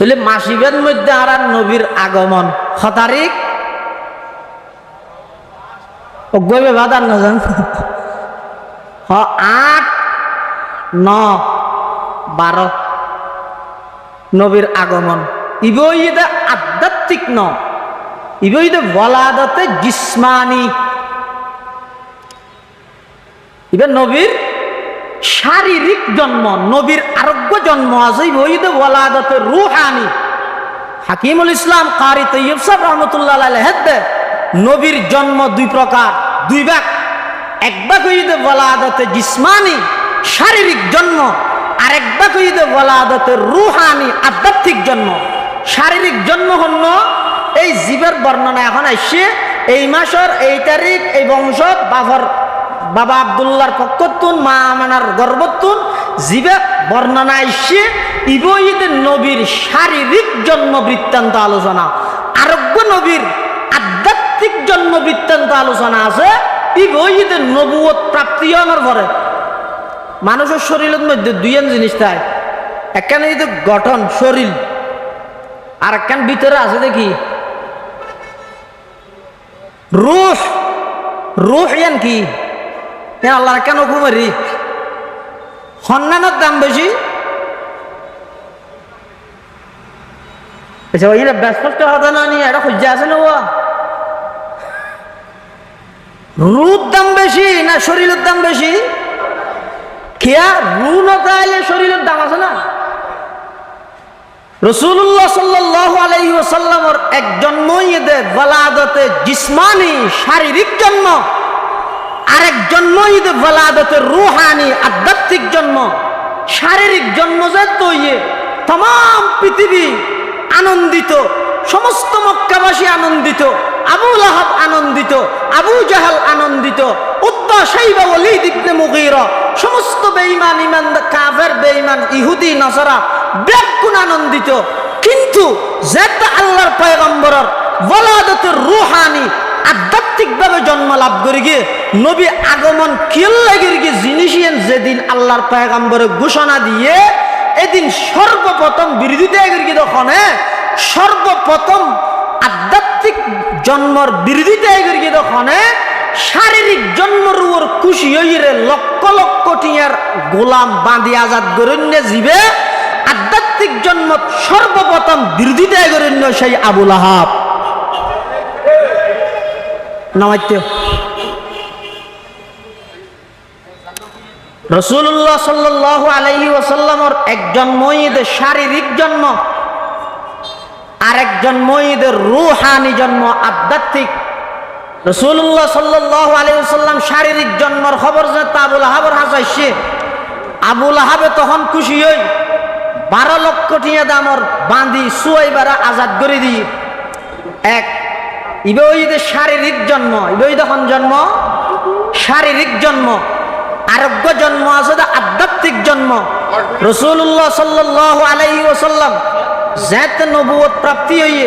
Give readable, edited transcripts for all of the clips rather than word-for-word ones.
তাহলে মাসিবের মধ্যে আর নবীর আগমন তারিখ অজ্ঞবে বাদার না জান 8, 9, 12 নবীর আগমন। ইবইদে আধ্যাত্মিক ন, ইবইদে ওয়ালাদতে জিসমানি। এবার নবীর শারীরিক জন্ম, নবীর আরোগ্য জন্ম আছে। ইবইদে ওয়ালাদতে রুহানি। হাকিমুল ইসলাম কারি তৈয়ব সাহেব রহমতুল্লাহ আলাইহি নবীর জন্ম দুই প্রকার, দুই ভাগ। এক ভাগ হইতে ওয়ালাদতে জিসমানি, শারীরিক জন্ম, আর এক ভাগ হইতে ওয়ালাদতে রুহানি, আধ্যাত্মিক জন্ম। শারীরিক জন্ম হন্য এই জীবের বর্ণনা এখন আসছে, এই মাসের এই তারিখ, এই বংশ, বাবা আব্দুল্লাহর পক্ষতুন, মা আমানার গর্ভতুন জীবে বর্ণনা আসছে। ইবইদে নবীর শারীরিক জন্ম বৃত্তান্ত আলোচনা, আরোগ্য নবীর আধ্যাত্মিক জন্ম বৃত্তান্ত আলোচনা আছে। ইবইদে নবুয়ত প্রাপ্তি হওয়ার পরে মানুষের শরীরের মধ্যে দুইজন জিনিস থাকে, একখানে যদি গঠন শরীর, আর একখান ভিতরে আছে দেখি রুহ। রুহ ইয়ান কি আল্লাহর কেন হুকুমারি সন্ন্যানের দাম বেশি। ব্যস্ত হতে না নিয়ে এটা খুঁজে আছে না, রুর দাম বেশি না শরীরের দাম বেশি? খেয়া রু না তাইলে শরীরের দাম আছে না। রাসূলুল্লাহ সাল্লাল্লাহু আলাইহি ওয়াসাল্লামের এক জন্মই দে ওয়ালাদতে জিসমানি, শারীরিক জন্ম, আরেক জন্মই দে ওয়ালাদতে রুহানি, আধ্যাত্মিক জন্ম। শারীরিক জন্ম যে তৈয়ে तमाम পৃথিবী আনন্দিত, সমস্ত মক্কাবাসী আনন্দিত, আবু লাহাব আনন্দিত, আবু জাহাল আনন্দিত, উতবা শাইবা ওয়ালিদ ইবনে মুগীরা, সমস্ত বেঈমান, ইমান কাফের, বেঈমান ইহুদি নাসারা ব্যাকুল আনন্দিত। কিন্তু যেটা আল্লাহর পয়গম্বরের ওয়ালাদতুর রুহানি, আধ্যাত্মিকভাবে জন্ম লাভ করে গিয়ে নবী আগমন কিল লাগে গিয়ে জিনিসেন যেদিন আল্লাহর পয়গম্বরে ঘোষণা দিয়ে এদিন সর্বপ্রথম বিরোধিতা গিয়ে তখন সর্বপ্রথম আধ্যাত্মিক জন্মর বিরোধিতা গিয়ে তখন শারীরিক জন্মর উপর খুশি হইরে লক্ষ লক্ষ টিয়ার গোলাম বাঁধি আজাদ গরণ্য জীবে আধ্যাত্মিক জন্ম সর্বপ্রথম বিরোধিতা গরণ্য সেই আবু লাহাব নামাইত্য। রাসূলুল্লাহ সাল্লাল্লাহু আলাইহি ওয়াসাল্লামের এক জন্মই শারীরিক জন্ম, আরেক জন্মই রূহানি জন্ম, আধ্যাত্মিক। রাসূলুল্লাহ সাল্লাল্লাহু আলাইহি ওয়াসাল্লাম শারীরিক জন্মের খবর যে আবু লাহাবের হাসাইছে, আবু লাহাবে তখন খুশি হই 12 লক্ষ টিয়া দামর বাঁধি সুয়াইবারা আজাদ করে দিয়ে এক ইবইদে শারীরিক জন্ম, ইবইদে কোন জন্ম? শারীরিক জন্ম। আরোগ্য জন্ম আছে আধ্যাত্মিক জন্ম। রাসূলুল্লাহ সাল্লাল্লাহু আলাইহি ওয়াসাল্লাম জাত নবুয়ত প্রাপ্তি হইয়ে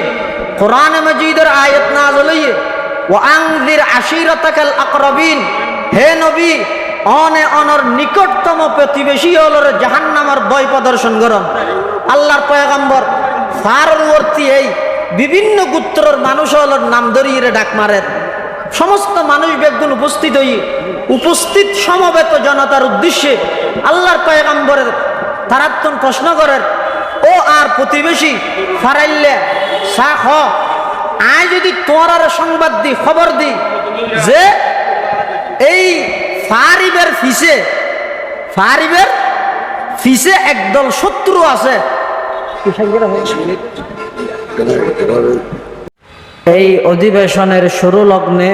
কোরআনে মাজিদের আয়াত নাযিল হইয়ে ওয়া আনযির আশিরাতাকাল আকরাবিন, হে নবী অনে অনর নিকটতম প্রতিবেশী হলর জাহান্নামের ভয় প্রদর্শন করম। আল্লাহর পয়গম্বর ফারওয়ার্তী এই বিভিন্ন গোত্রের মানুষ হলর নাম ধরিয়ে ডাক মারেন। সমস্ত মানুষ বেগুন উপস্থিত হইয়ে উপস্থিত সমবেত জনতার উদ্দেশ্যে আল্লাহর পয়গম্বরের তারাত্তন প্রশ্ন করেন, ও আর প্রতিবেশী ফারাইলে সাখ আয় যদি তোমার সংবাদ দি খবর দি যে এই ফারিবের ফিসে একদল শত্রু আছে। এই অধিবেশনের শুরু লগ্নে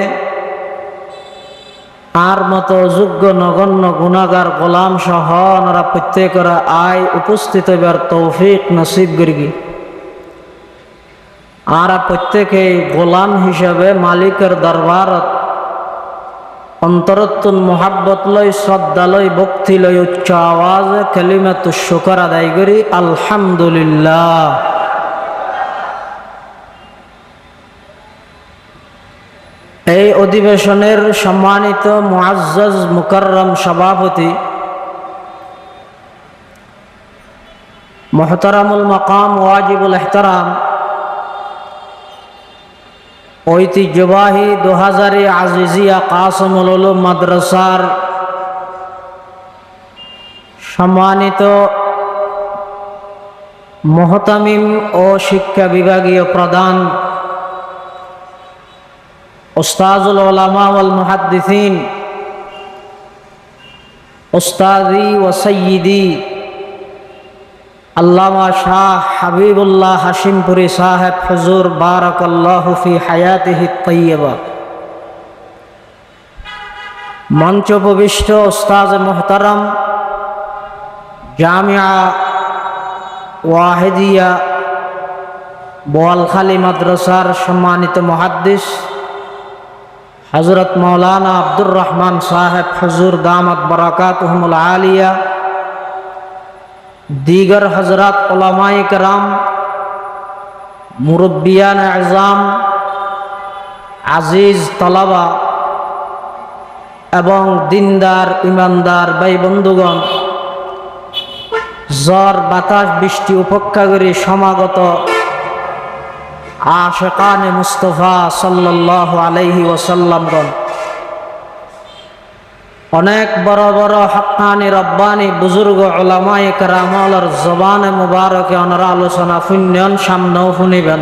আর মতো যোগ্য নগণ্য গুণাগার গোলাম সহ ওনারা প্রত্যেকরা আয় উপস্থিত হইবার তৌফিক নসিব করি। আর প্রত্যেকেই গোলাম হিসাবে মালিকের দরবারত অন্তরত্তুন মোহাব্বত লই, শ্রদ্ধা লই, ভক্তি লই উচ্চ আওয়াজে কালিমাতু শুকর আদায় করি আলহামদুলিল্লাহ। এই অধিবেশনের সম্মানিত মুআজ্জাজ মুকাররম সভাপতি মুহতারামুল মাকাম ওয়াজিবুল ইহতারাম ঐতিহ্যবাহী 2000 আজিজিয়া কাসমুল উলুম মাদ্রাসার সম্মানিত মুহতামিম ও শিক্ষা বিভাগীয় প্রধান উস্তাজুল উলামা ওয়াল মুহাদ্দিসিন উস্তাদি ওয়া সাইয়্যিদি আল্লামা শাহ হাবিবুল্লাহ হাশিমপুরি সাহেব হুজুর বারাকাল্লাহু ফি হায়াতিহি তাইয়্যিবা, মঞ্চ উপবিষ্ট উস্তাজ মুহতারাম জামিয়া ওয়াহিদিয়া বোয়ালখালী মাদ্রাসার সম্মানিত মুহাদ্দিস হযরত মাওলানা আব্দুর রহমান সাহেব হুজুর দামাত বারাকাতুহুমুল আলিয়া, दीगर हजरत उलमाए कराम, मुरब्बियान आज़ाम, आजीज तलबा एवं दिनदार ईमानदार भाई बंधुगण, জ্বর বাতাস বৃষ্টি উপেক্ষা করে সমাগত আশিকানে মুস্তাফা সাল্লাল্লাহু আলাইহি ওয়াসাল্লামগণ, অনেক বড় বড় হক্কানি রব্বানি বুজুর্গ উলামায়ে কেরামর জবানে মুবারকে ওনারা আলোচনা শুনবেন, সামনেও শুনিবেন।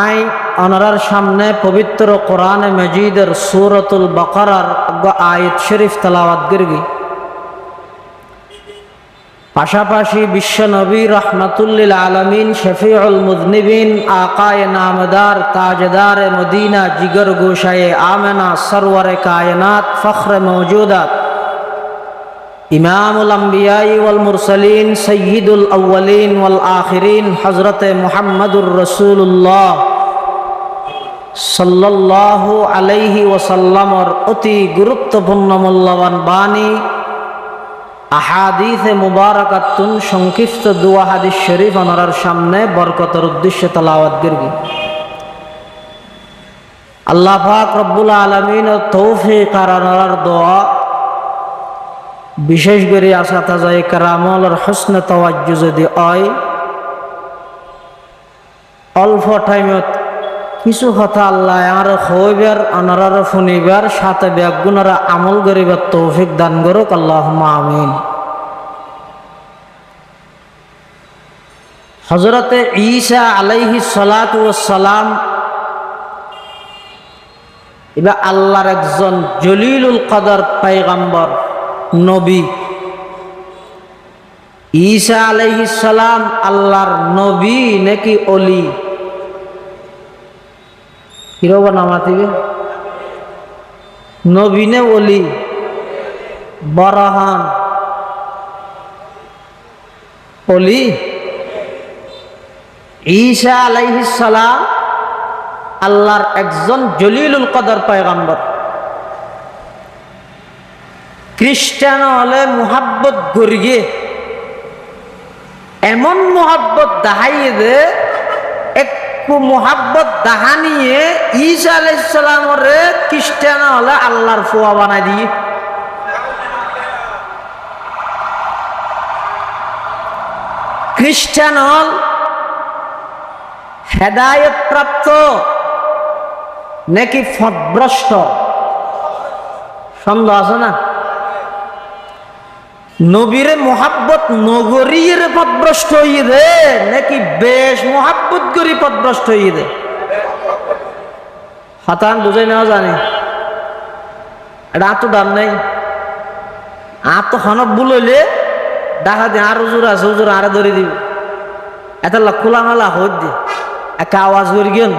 আই ওনারার সামনে পবিত্র কোরআনে মজিদের সূরাতুল বাকারার আয়াত শরীফ তেলাওয়াত করবি, পাশাপাশি বিশ্ব নবী রহমাতুল্লিল আলামিন শফিউল মুযনিবিন আকায়ে নামদার তাজদার মদিনা জিগর গোশায়ে আমেনা সরওয়ারে কায়নাত ফখরে মওজুদাত ইমামুল আম্বিয়া ওয়াল মুরসালিন সাইয়্যিদুল আউয়ালিন ওয়াল আখিরিন হযরতে মুহাম্মদুর রাসূলুল্লাহ সাল্লাল্লাহু আলাইহি ওয়াসাল্লামর অতি গুরুত্বপূর্ণ মূল্যবান বাণী আহাদিসে মুবারাকাতুন সংক্ষিপ্ত দুয়া হাদিস শরীফ ওনার সামনে বরকতের উদ্দেশ্যে তেলাওয়াত করবি। আল্লাহ পাক রব্বুল আলামিন তৌফিক আর ওনার দোয়া, বিশেষ করে আসাতাজায়ে কেরামর হুসনে তাওয়াজ্জু যদি হয়, অল্প টাইমত কিছু কথা আল্লাহ আর হইবার ওনার শুনিবার সাথে ব্যাগুনারা আমল করিবার তৌফিক দান করুক, আল্লাহুম্মা আমিন। হযরতে ঈসা আলাইহিস সালাতু ওয়াস সালাম এবার আল্লাহর একজন জলিলুল কদর পয়গম্বর নবী। ঈসা আলাইহিস সালাম আল্লাহর নবী নাকি ওলি? কিরবা নামাতিবে নবী নে ওলি? বরহান ওলি। ঈসা আলাইহিস সালাম আল্লাহর একজন জলিলুল কদর পয়গম্বর। খ্রিস্টান হলে মুহাব্বত গরিয়ে এমন মুহাব্বত দাহাইয়ে দে, একটু মুহাব্বত দাহানিয়ে ঈসা আলাইহিস সালামরে খ্রিস্টান হলে আল্লাহর ফুয়া বানাই দিয়ে। খ্রিস্টান হল হেদায়েত প্রাপ্ত নাকি পথভ্রষ্ট? সন্দেহ আছে না? নবীরে মোহাব্বত নগরীর পথভ্রষ্ট হইয়ে দে নাকি বেশ মোহাব্বত করি পথভ্রষ্ট হইয়ে দে? হাতান বুঝাই নেওয়া জানি এটা তো দাম নেই। আর তো খানক ভুল হইলে দেখা দি আর হুজুর আছে, হুজুর আরে ধরে দিব, এত খোলা মেলা হইত দি একটা আওয়াজ করি গেন।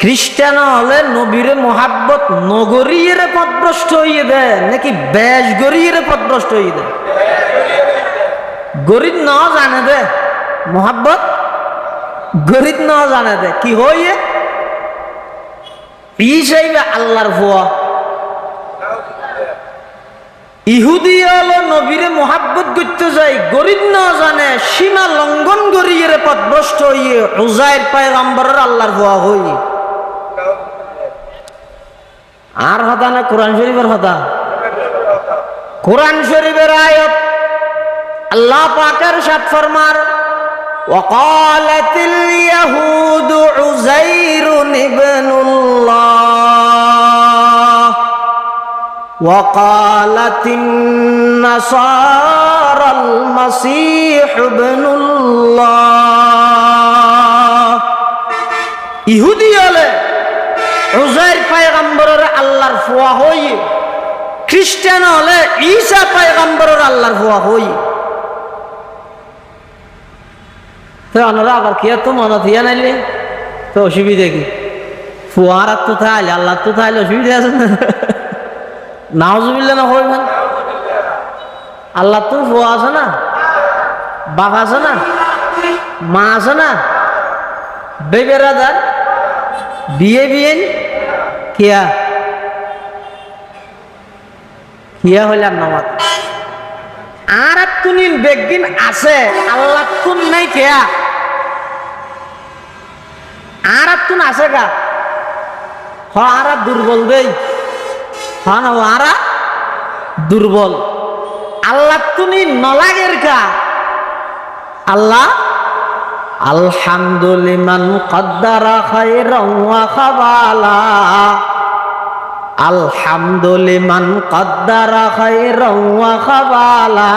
খ্রিস্টান হলে নবীরে মোহাব্বত নগরীর পথভ্রষ্ট হইয়ে দে নাকি বেশ গরিয়ের পথভ্রষ্ট হইয়ে দে? গরিব ন জানে দে মোহাব্বত, গরিব ন জানে দে কি হইয়ে ইসাইবে আল্লাহর ফুয়া। ইহুদি হলো নবীরে মোহাব্বত করতে যাই, গরিব ন জানে সীমা লঙ্ঘন গরিয়ের পথভ্রষ্ট হইয়ে উজাইর পয়গম্বরের আল্লাহর ফুয়া হই। আর হতা না কোরআন শরীফের হতা? কোরআন শরীফের আয়াত আল্লাহ পাকের সাথ ফরমার وقالت اليهود عزير ابن الله وقالت النصارى المسيح ابن الله ইহুদি হলে উজাইর পয়গম্বরের আল্লাহর ফুয়া হই, খ্রিস্টান হলে ঈসা পয়গম্বরের আল্লাহর ফুয়া হই। তো ওনারা আবার কি তো মনে থিয়া নাইলে তো অসুবিধা কি? ফুয়ার তো থাইলে আল্লাহ তো থাইলে অসুবিধা আছে না? নাউজুবিল্লাহ না হইবেন। আল্লাহ তো ফুয়া আছে না, বাপ আছে না, মা আছে না, বেবেরাদার বিয়ে বিয়েন কিয়া কিয়া হইলাম নামাজ আর তুনিন বেগিন আছে আল্লাহ তুন নাই কেয়া আর তুন আছে গা হ আর দুর্বল দেই হ না আর দুর্বল আল্লাহ তুনি নলাগের কা আল্লাহ আলহামদুলিমান কদ্দারা খায়রান ওয়া খাবালা আলহামদুলিমান কদ্দারা খায়রান ওয়া খাবালা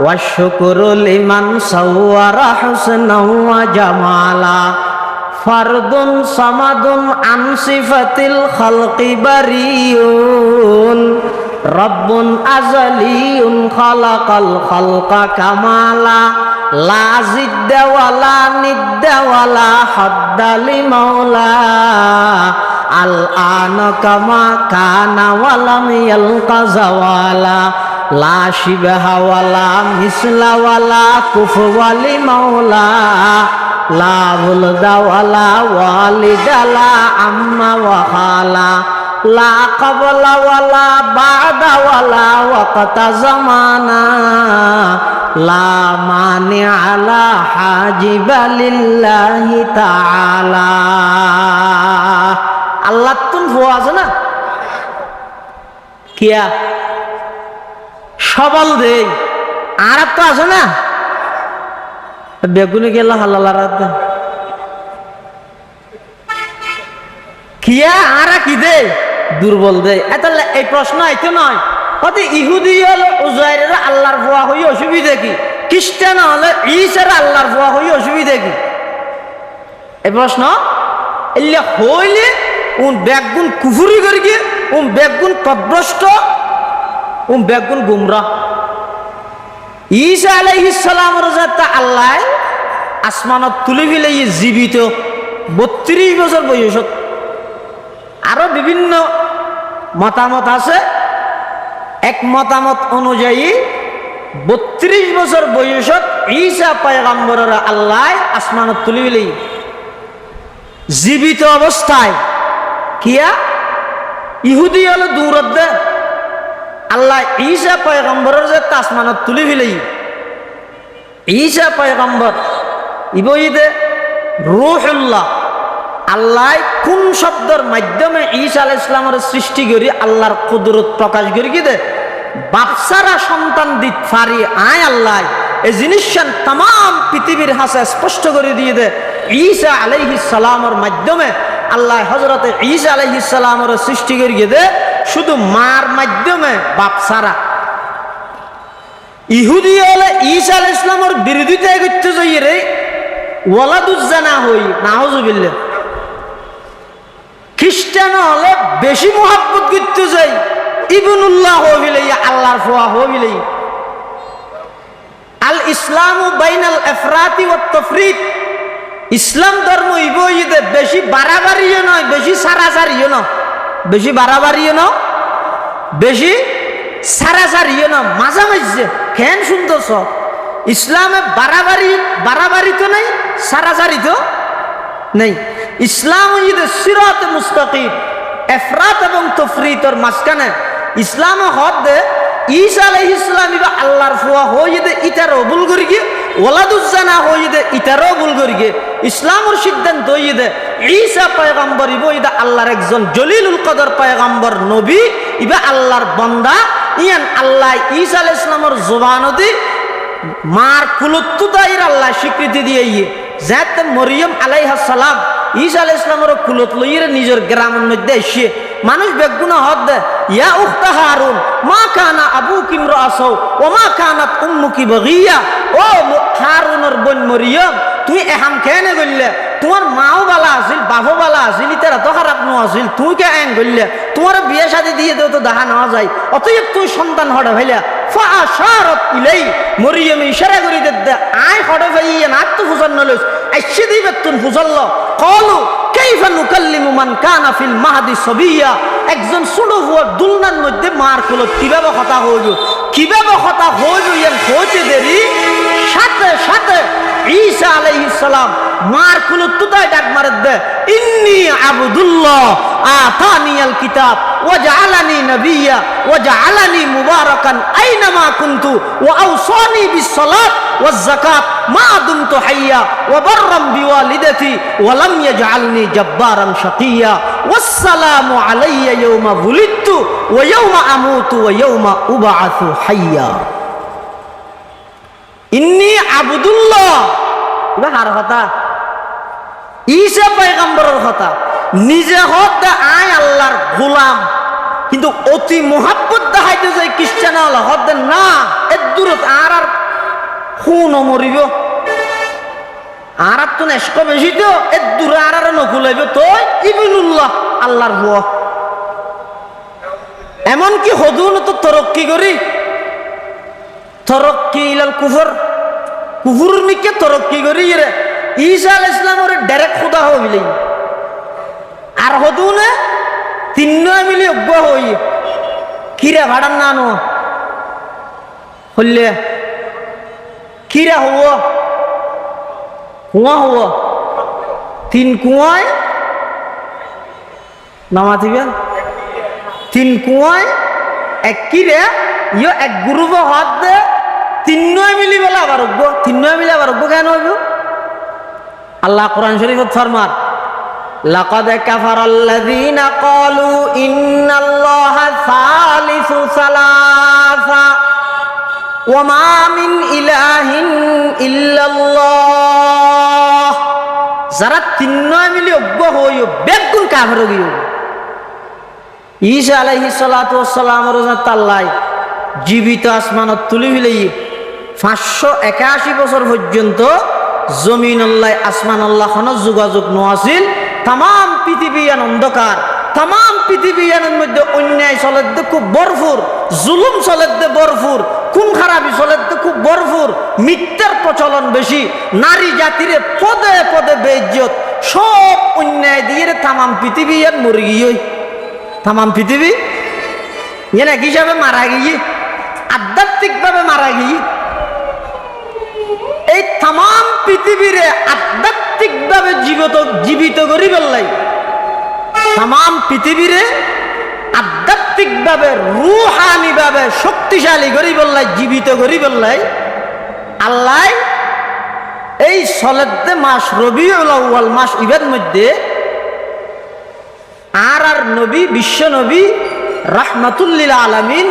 ওয়া শুকরু লিমান সাওয়ারা হুসনান ওয়া জামালা ফারদুন সামাদুন আন সিফাতিল খালকি বারিউন রব্বুন আযালিয়ুন খালাকাল খালকা কামালা লা জিদ্দা ওয়ালা নিদ্দা ওয়ালা হাদ্দা লিমাওলা আল আনা কামা কানা ওয়ালাম ইয়ালকা জাওয়ালা লা শিবহা ওয়ালা মিসলা ওয়ালা কুফওয়া লিমাওলা লা বুলদা ওয়ালা ওয়ালিদা লা আম্মা ওয়া খালা লা ক্বাবলা ওয়ালা বা'দা ওয়ালা ওয়াক্তা জামানা লা মানিআ লা হাজিবা লিল্লাহি তাআলা। আল্লাহ তুন ফুয়া আছে না কিয়া সবল দেই আর তো আছে না বেগুনি গেল হালাল রাত কিয়া আর কি দে দুর্বল দে তাহলে এই প্রশ্ন আইতো নয় হতে ইহুদি হলে উজাইরের আল্লাহর ফুয়া হই অসুবিধা কি, খ্রিস্টান হলে ঈসার আল্লাহর ফুয়া হই অসুবিধা কি? এই প্রশ্ন এলে হইলে উন বেগুন কুফুরি করি গিয়ে উন বেগুন পদভ্রষ্ট উন বেগুন গুমরাহ। ঈসা আলাইহিস সালামের যাতে আল্লাহ আসমানত তুলি ফেলে জীবিত 32 বছর বয়সত। আরো বিভিন্ন মতামত আছে, এক মতামত অনুযায়ী 32 বছর বয়সত ঈসা পয়গম্বরের আল্লাহ আসমানত তুলি ফেলে জীবিত অবস্থায় কিয়া ইহুদি হলো দূরত দে আল্লাহ ঈসা পয়গম্বরের যে আসমানত তুলি ফেলে ঈসা পয়গম্বর ইবইদে রূহুল্লাহ আল্লাহ কোন শব্দের মাধ্যমে ঈসা আলাইহিস সালামের সৃষ্টি করি আল্লাহর কুদরত প্রকাশ করি কি দে বাপসারা সন্তান দিত ফারি আয় আল্লাহ এই জিনিসটান তাম পৃথিবীর হাসে স্পষ্ট করে দিয়ে দে ঈসা আলাইহিস সালামের মাধ্যমে আল্লাহ হযরতে ঈসা আলাইহিস সালামের সৃষ্টি করি দে শুধু মার মাধ্যমে বাপসারা। ইহুদি হলে ঈসা আলাইহিস সালামের বিরোধিতা করতে যাই রে ওয়ালাদুজ্জানা হই নাউজুবিল্লাহ। খ্রিস্টান হলে বেশি মোহাব্বত করতে যাই ইবনুল্লাহ হইলে আল্লাহর ফুয়া হইলে। আল ইসলামু বাইনাল ইফরাতি ওয়াত তাফরিদ ইসলাম ধর্ম ইবইদে বেশি বাড়াবাড়িও নয় বেশি সারাসারিও নয়, বেশি বাড়াবাড়িও নয় বেশি সারাসারিও নয়, মাঝামাঝি কেন শুনতেছ ইসলামে বাড়াবাড়ি তো নেই সারাসারি তো নেই। ইসলাম সিরাত মুস্তাকিম ইফরাত এবং তাফরিদের মাঝখানে ইসলাম হদ দে ঈসা আলাইহিস সালাম ইবা আল্লাহর ফুয়া হই দে ইতারও ভুল করি গিয়ে ওয়ালাদুজ্জানা হই দে ইতারও ভুল করি গিয়ে ইসলামের সিদ্ধান্ত হই দে ঈসা পয়গম্বর ইবা ইদা আল্লাহর একজন জলিলুল কদর পয়গম্বর নবী ইবা আল্লাহর বান্দা ইয়ান আল্লাহ ঈসা আলাইহিস সালামের জবানতি মার কুলত্তুদাইর আল্লাহ স্বীকৃতি দিয়ে যাতে মরিয়ম আলাইহিস সালাম ঈসা আলাইহিস সালামের কুলত লইরে নিজের গ্রামের মধ্যে এসে মানুষ বেগুনা হদ দে ইয়া উখতা হারুন মা কানা আবুকি ইমরাসাও ওয়া মা কানাত উম্মুকি বাগিয়া ও হারুনের বোন মরিয়ম তুই এহাম কেনে গইলে তোমার মাও বালা আছিল বাপও বালা আছিল ইতারা তো খারাপ ন আছিল তুই কে এং গইলে তোমার বিয়ে শাদী দিয়ে দেও তো দেখা নেওয়া যায় অতএব তুই সন্তান হড়ে ভাইলা ফাআশারাত ইলাই মরিয়ম ইশারা করি দে আই হড়ে ভাইয়া না তো ফুজান নলস আইছে দিবে তুন ফুজাল্ল ক্বালু কাইফা নুকাল্লিমু মান কানা ফিল মাহদি সাবিয়া একজন ছোট বুয়ার দুলনার মধ্যে মার কুলত কিভাবে কথা হইল ইয়ান হইতে দেরি সাথে সাথে ঈসা আলাইহিস সালাম মার কুলত তুতায় ডাক মারে দে ইন্নী আবদুল্লাহ আতানিয়াল কিতাব ওয়া জাআলানি নাবিয়্যা ওয়া জাআলানি মুবারাকান আইনামা কুনতু ওয়া আওসানি বিস সালাত ওয়াজ যাকাত মা দুমতু হাইয়া ওয়া বাররাম বিওয়ালিদাতি ওয়া লাম ইয়াজআলনি জাব্বারান শাকিয়্যা ওয়াসসালামু আলাইয়া ইয়াওমা বুলিদতু ওয়া ইয়াওমা আমুতু ওয়া ইয়াওমা উবআসু হাইয়া ইন্নী আবদুল্লাহ বা হার কথা ঈসা পয়গম্বরের কথা নিজে হদ আয় আল্লাহর গোলাম কিন্তু অতি মোহাব্বত দেখাইতে যায় খ্রিস্টান আল্লাহ হদ না এর দূরত আর খুন মরিব আর তো নেশক বেশি তো এর দূরে আর নকুলাইব তো ইবনুল্লাহ আল্লাহর বুয়া এমনকি হদুন তো তরক্কি করি তরক্কি ইলাল কুফর কুফুর নিকে তরক্কি করি রে ঈসা আলাইহিস সালামের ডাইরেক্ট খোদা হইলি আর হদুনে তিন্ন মিলি অজ্ঞ হই কিরা ভাড়ার নানো হইলে কিরা হওয়া কুয়া হওয়া তিন কুয়ায় নামা দিবেন তিন কুয়ায় এক কিরে ইয়ে এক গ্রুপ হাত দে তিন্ন মিলি বলে আবার অজ্ঞ তিন্ন মিলি আবার অজ্ঞ কেন হইব আল্লাহ কোরআন শরীফত ফরমান লাকাদ কাফারাল্লাযীনা ক্বালু ইন্নাল্লাহা সালিসু সালাসা ওয়া মা মিন ইলাহিন ইল্লাল্লাহ যারা তিন্ন মিলি অজ্ঞ হইও বেগুন কাফের হইও ঈসা আলাইহিস সালাতু ওয়াস সালামের তাল্লাই জীবিত আসমানত তুলি হইলেই 581 বছর পর্যন্ত জমিন আল্লাহ আসমান আল্লাহ কোনো যোগাযোগ নছিল তাম পৃথিবী অন্ধকার তাম পৃথিবীর মধ্যে অন্যায় চলেতে খুব ভরপুর জুলুম চলেতে ভরপুর খুন খারাপি চলেতে খুব ভরপুর মিথ্যার প্রচলন বেশি নারী জাতিরে পদে পদে বেইজ্জত সব অন্যায় দিয়ে তাম পৃথিবী আর মরে গিয়ে তাম পৃথিবী এনে হিসাবে মারা গিয়ে আধ্যাত্মিকভাবে মারা গিয়ে এই তাম পৃথিবীর আধ্যাত্মিকভাবে জীবিত করি বললাই তাম পৃথিবীর আধ্যাত্মিকভাবে রুহানিভাবে শক্তিশালী করি বললাই জীবিত করি বললাই আল্লাহ এই সলেদ্দে মাস রবিউল আউয়াল মাস ইবের মধ্যে আর নবী বিশ্ব নবী রাহমাতুল্লিল আলামিন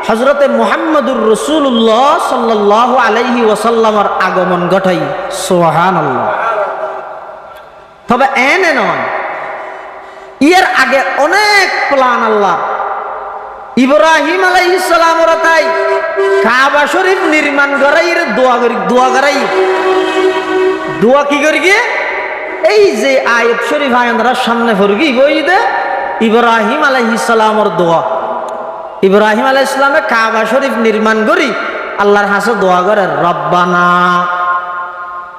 হযরতে মুহাম্মদুর রাসূলুল্লাহ সাল্লাল্লাহু আলাইহি ওয়াসাল্লামের আগমন ঘটাই সুবহানাল্লাহ তবে এনে নয় এর আগে অনেক প্ল্যান আল্লাহ ইব্রাহিম আলাইহিস সালামের তাই কাবা শরীফ নির্মাণ করাই দোয়া করাই দোয়া কি করি গিয়ে এই যে আয়াত শরীফ আমরা সামনে পড়ি বই দে ইব্রাহিম আলাইহিস সালামের দোয়া ইব্রাহিম আলাইহিস সালামে কাবা শরীফ নির্মাণ করি আল্লাহর কাছে দোয়া করে রব্বানা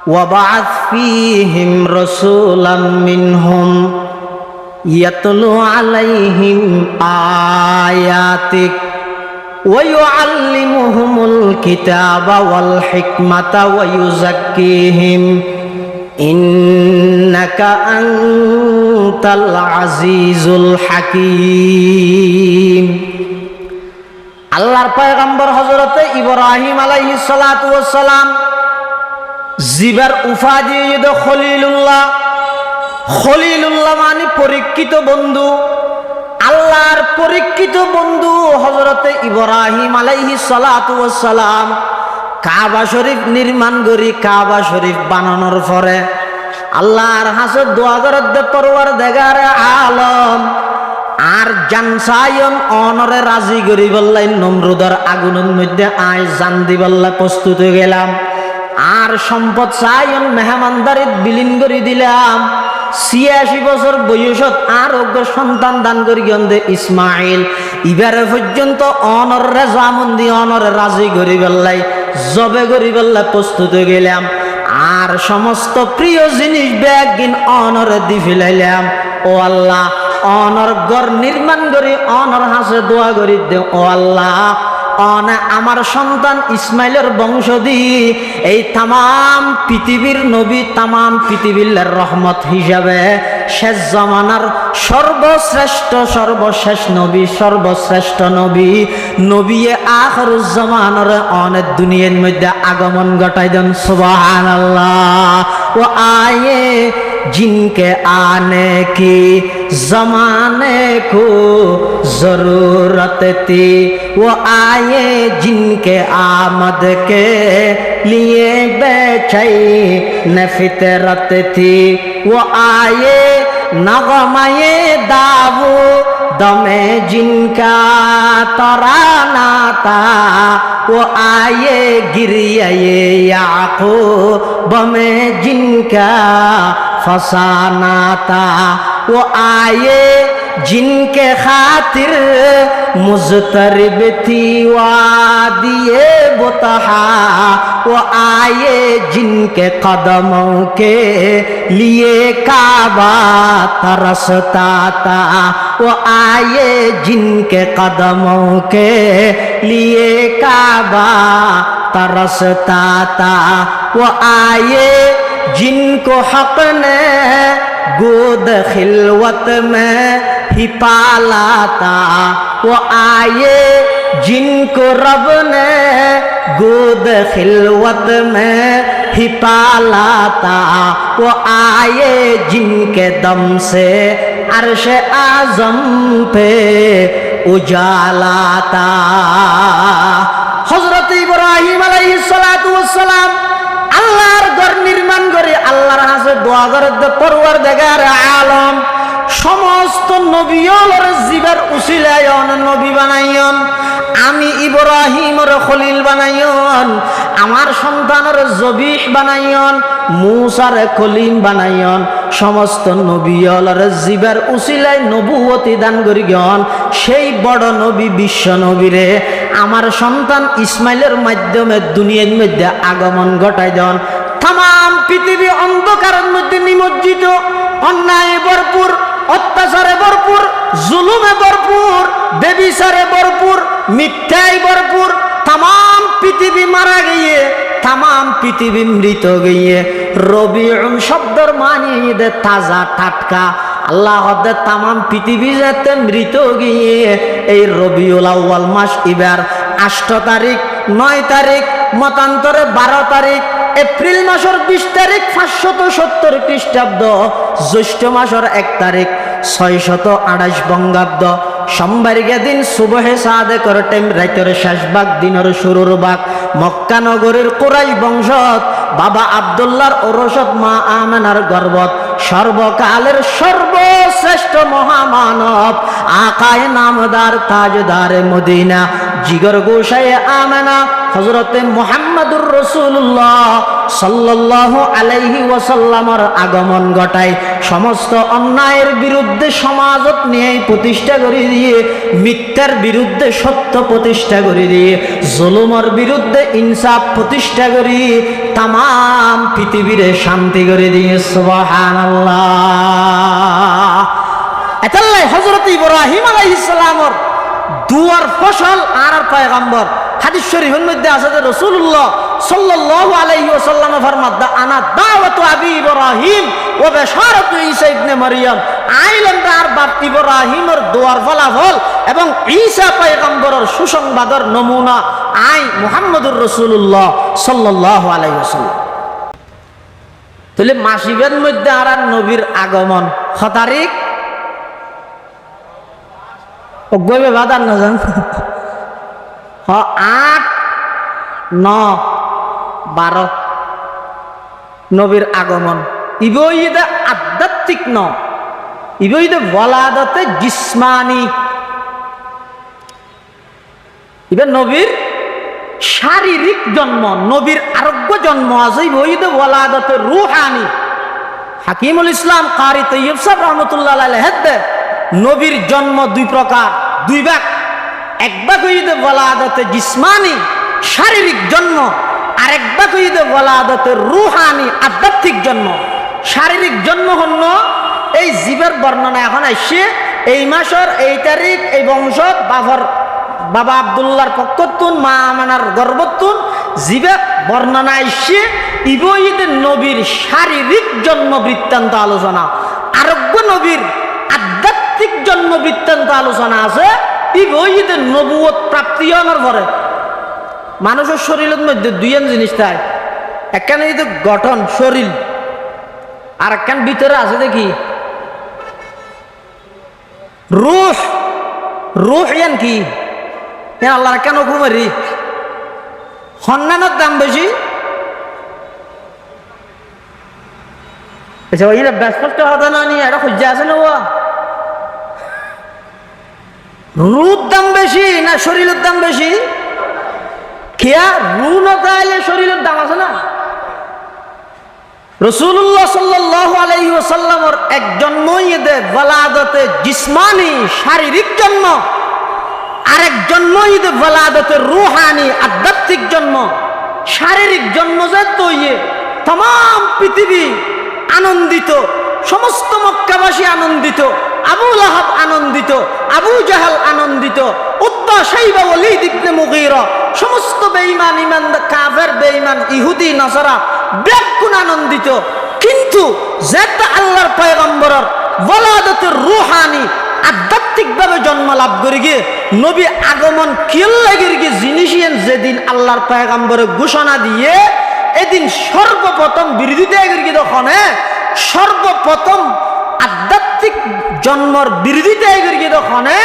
ওয়াবা'আথ ফীহিম রাসূলাম মিনহুম ইয়াতলু আলাইহিম আয়াতিক ওয়া ইউআল্লিমুহুমুল কিতাবা ওয়াল হিকমাতা ওয়া ইউযাক্কিহিম ইন্নাকা আনতাল আজিজুল হাকীম আল্লাহর পয়গম্বর হযরতে ইব্রাহিম আলাইহিস সালাতু ওয়াস সালাম জিবার উপাধি খলিলুল্লাহ খলিলুল্লাহ মানে পরীক্ষিত বন্ধু আল্লাহর পরীক্ষিত বন্ধু হযরতে ইব্রাহিম আলাইহিস সালাতু ওয়াস সালাম কাবা শরীফ নির্মাণ করি। কাবা শরীফ বানানোর পরে আল্লাহর হাসে দোয়া করে দে পরওয়ারদিগার আলম আর জানসায়ন অনরে রাজি করি বললাই নমরুদের আগুনের মধ্যে আয় জান দিবাল্লা প্রস্তুত হয়ে গেলাম। আর সম্পদ চাইন মেহমানদারিত বিলীন করে দিলাম। 86 বছর বয়সত আর অজ্ঞ সন্তান দান করি গন্ধে ইসমাইল। ইবারে পর্যন্ত অনরে জামন্দি অনরে রাজি করি বললাই জবে করি বললাই প্রস্তুত হয়ে গেলাম। আর সমস্ত প্রিয় জিনিস ব্যাগিন অনরে দি ফেলাইলাম। ও আল্লাহ অনর ঘর নির্মাণ করি অনর হাসে দোয়া করি দে। ও আল্লাহ অনে আমার সন্তান ইসমাইলের বংশ দি এই তামাম পৃথিবীর নবী তামাম পৃথিবীর রহমত হিসাবে শেষ জমানার সর্বশ্রেষ্ঠ সর্বশেষ নবী সর্বশ্রেষ্ঠ নবী নবিয়ে আখিরুজ জামানের অনেক দুনিয়ার মধ্যে আগমন ঘটাই দেন। সুবহানাল্লাহ। ও আয়ে जिनके आने की जमाने को जरूरत थी वो आए जिनके आमद के लिए बेचैन फितरत थी वो आए नगमे दावो दमे जिनका तराना था वो आए गिरिया याकूब में जिनका फसाना था वो आए जिनके खातिर मुज़तरिब थी वादिए बुतहा वो आए जिनके कदमों के लिए काबा तरसता था वो आए जिनके कदमों के लिए काबा तरसता था वो आए जिनको हक ने गोद खिलवत में ही पाला था वो आए जिनको रब ने गोद खिलवत में ही पाला था वो आए जिनके दम से अर्श आजम पे उजाला था। हजरत इब्राहिम अलैहिस्सलातु वस्सलाम আল্লাহর ঘর নির্মাণ করে আল্লাহর হাসে দোয়া করে দে পরওয়ারদিগার আলম সমস্ত নবীর জীবের উসিলায় নবী বানাইয়ন। আমি ইব্রাহিমের খলিল বানাইয়ন, আমার সন্তানের জবিহ বানাইয়ন, মূসার কলিম বানাইয়ন। সমস্ত নবীর জীবের উসিলায় নবুয়তি দান করি গন সেই বড় নবী বিশ্ব নবীরে আমার সন্তান ইসমাইলের মাধ্যমে দুনিয়ার মধ্যে আগমন ঘটাই দেন। তাম পৃথিবী অন্ধকারের মধ্যে নিমজ্জিত, অন্যায় ভরপুর, অত্যাচারে ভরপুর, জুলুমে ভরপুর, বেবিচারে ভরপুর, মিথ্যায় ভরপুর। তাম পৃথিবী মারা গিয়ে তাম পৃথিবী মৃত গিয়ে রবিউল শব্দর মানে তাজা টাটকা। আল্লাহ তাম পৃথিবী যাতে মৃত গিয়ে এই রবিউল আউয়াল মাস এবার 8 তারিখ 9 তারিখ মতান্তরে 12 তারিখ এপ্রিল মাসের 20 তারিখ 570 খ্রিস্টাব্দ জ্যৈষ্ঠ মাসের 1 তারিখ 628 বঙ্গাব্দ সোমবারিকে দিন সুবহে সাদেকর টাইম রাতের শেষ ভাগ দিনের শুরুর ভাগ মক্কা নগরীর কুরাইশ বংশত বাবা আব্দুল্লাহর ওরসত মা আমেনার গর্ভত সর্বকালের সর্বশ্রেষ্ঠ মহামানব আকায়ে নামদার তাজদারে মদিনা জিগর গোসায়ে আমেনা হযরতে মুহাম্মদুর রাসূলুল্লাহ সাল্লাল্লাহু আলাইহি ওয়াসাল্লামের আগমন ঘটায় সমস্ত অন্যায়ের বিরুদ্ধে সমাজত নিয়ে প্রতিষ্ঠা করে দিয়ে, মিথ্যার বিরুদ্ধে সত্য প্রতিষ্ঠা করে দিয়ে, জুলুমের বিরুদ্ধে ইনসাফ প্রতিষ্ঠা করে তামাম পৃথিবীরে শান্তি করে দিয়ে। সুবহানাল্লাহ। এতাল্লাই হযরত ইব্রাহিম আলাইহিস সালামের দুয়ার ফসল আর পয়গম্বর হাদিস শরীফের মধ্যে আছে যে রাসূলুল্লাহ সাল্লাল্লাহু আলাইহি ওয়াসাল্লাম ফরমাদ আনা দাওয়াতু আবি ইব্রাহিম ওয়া বাশারাতু ঈসা ইবনে মারইয়াম। আইলেন তার বাপ ইব্রাহিমের দোয়ার ফলাফল এবং ঈসা পয়গম্বরের সুসংবাদের নমুনা আই মুহাম্মদুর রাসূলুল্লাহ সাল্লাল্লাহু আলাইহি ওয়াসাল্লাম। তাহলে মাসিবের মধ্যে আর নবীর আগমন ক তারিখ ও গইবে বাদার না জান 8 9 12 নবীর আগমন ইবইদে আধ্যাত্মিক ন ইবইদে ওয়ালাদাতে জিসমানি এবার নবীর শারীরিক জন্ম নবীর আরোগ্য জন্ম আছে ইবইদে ওয়ালাদাতে রুহানি হাকিমুল ইসলাম কারি তৈয়ব সাহেব রহমতুল্লাহ আলাইহি নবীর জন্ম দুই প্রকার দুই ভাগ এক ভাগ হইতে ওয়ালাদাতে জিসমানি শারীরিক জন্ম আর এক ভাগ হইতে ওয়ালাদাতে রুহানি আধ্যাত্মিক জন্ম শারীরিক জন্ম হল এই জীবের বর্ণনা এখন আসছে এই মাসের এই তারিখ এই বংশ বাবা আব্দুল্লাহর পক্ষতুন মা আমানার গর্ভতুন জীবে বর্ণনা আসছে ইবইদে নবীর শারীরিক জন্ম বৃত্তান্ত আলোচনা আরোগ্য নবীর আধ্যাত্মিক জন্ম বৃত্তান্ত আলোচনা আছে ইবইদে নবুয়ত প্রাপ্তি হওয়ার পরে মানুষের শরীরের মধ্যে দুইজন জিনিস থাকে একখানে কিন্তু গঠন শরীর আর একখান ভিতরে আছে দেখি রূহ রূহ ইয়ান কি আল্লাহর কেন কুমারি সন্ন্যানের দাম বেশি আচ্ছা ওই ব্যস্ত হতে না নিয়ে এটা খুঁজে আছে না ও রূপ দাম বেশি না শরীরের দাম বেশি খেয়া রু না তাইলে শরীরের দাম আছে না রাসূলুল্লাহ সাল্লাল্লাহু আলাইহি ওয়াসাল্লামের এক জন্মই দে ওয়ালাদাতে জিসমানি শারীরিক জন্ম আরেক জন্মই দে ওয়ালাদাতে রূহানি আধ্যাত্মিক জন্ম শারীরিক জন্ম যে তৈয়ে तमाम পৃথিবী আনন্দিত সমস্ত মক্কাবাসী আনন্দিত আবু লাহাব আনন্দিত আবু জাহাল আনন্দিত উতবা শাইবা ওয়ালিদ ইবনে মুগীরা সমস্ত বেঈমান ইমানদার কাফের বেঈমান ইহুদি নাসারা ব্যাকুল আনন্দিত কিন্তু যেটা আল্লাহর পয়গম্বরের ওয়ালাদাতুর রূহানি আধ্যাত্মিকভাবে জন্ম লাভ করে গিয়ে নবী আগমন কিল লাগি গিয়ে জিনিসিয়েন যেদিন আল্লাহর পয়গম্বরের ঘোষণা দিয়ে এদিন সর্বপ্রথম বিরোধিতা করে গিয়ে দখনে সর্বপ্রথম আধ্যাত্মিক জন্মর বিরোধিতা করে গিয়ে দখনে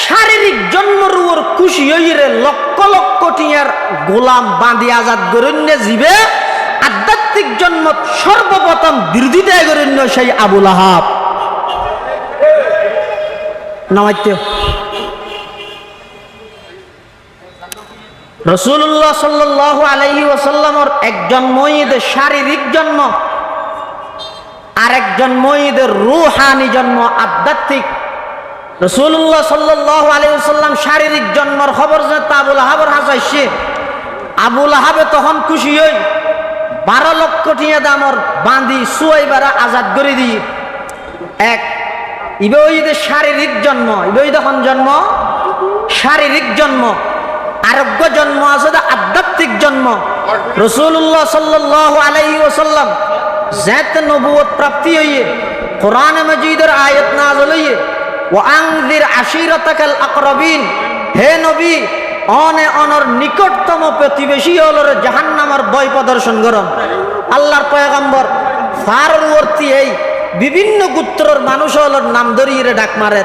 শারীরিক জন্মর উপর খুশি হইরে লক্ষ লক্ষ টিয়ার গোলাম বাঁধি আজাদ গরণ্য জীবে আধ্যাত্মিক জন্ম সর্বপ্রথম বিরোধিতা গরণ্য সেই আবু লাহাব নামাইতে রাসূলুল্লাহ সাল্লাল্লাহু আলাইহি ওয়াসাল্লামের একজন মহিদের শারীরিক জন্ম আর একজন মহিদের রূহানি জন্ম আধ্যাত্মিক রাসূলুল্লাহ সাল্লাল্লাহু আলাইহি ওয়াসাল্লাম শারীরিক জন্মের খবর যে আবু লাহাবের হাসাইছে আবু লাহাবে তখন খুশি হই 12 লক্ষ টিয়া দামর বাঁধি সুয়াইবারা আজাদ করে দিয়ে এক ইবইদের শারীরিক জন্ম ইবই তখন জন্ম শারীরিক জন্ম আরোগ্য জন্ম আছে আধ্যাত্মিক জন্ম রাসূলুল্লাহ সাল্লাল্লাহু আলাইহি ওয়াসাল্লাম জাত নবুয়ত প্রাপ্তি হইয়ে কোরআন মাজিদের আয়াত নাযিল হইয়ে ওয়া আনযির আশিরাতাকাল আকরাবিন হে নবী অনে অনর নিকটতম প্রতিবেশী হলর জাহান্নামের ভয় প্রদর্শন করুন আল্লাহর পয়গম্বর ফারওয়ার্তী এই বিভিন্ন গোত্রের মানুষ হলর নাম ধরিয়ে ডাক মারে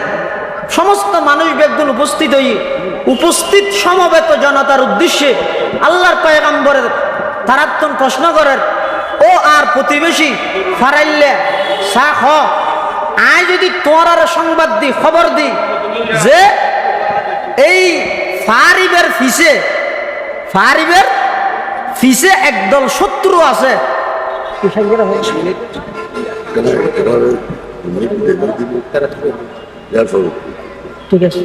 সমস্ত মানুষ বেগুন উপস্থিত হই উপস্থিত সমবেত জনতার উদ্দেশ্যে আল্লাহর পয়গম্বরের তারাত্তন প্রশ্ন করেন ও আর প্রতিবেশী ফারাইলে সাখ আয় যদি তোমার সংবাদ দি খবর দি যে এই ফারিবের ফিসে একদল শত্রু আছে ঠিক আছে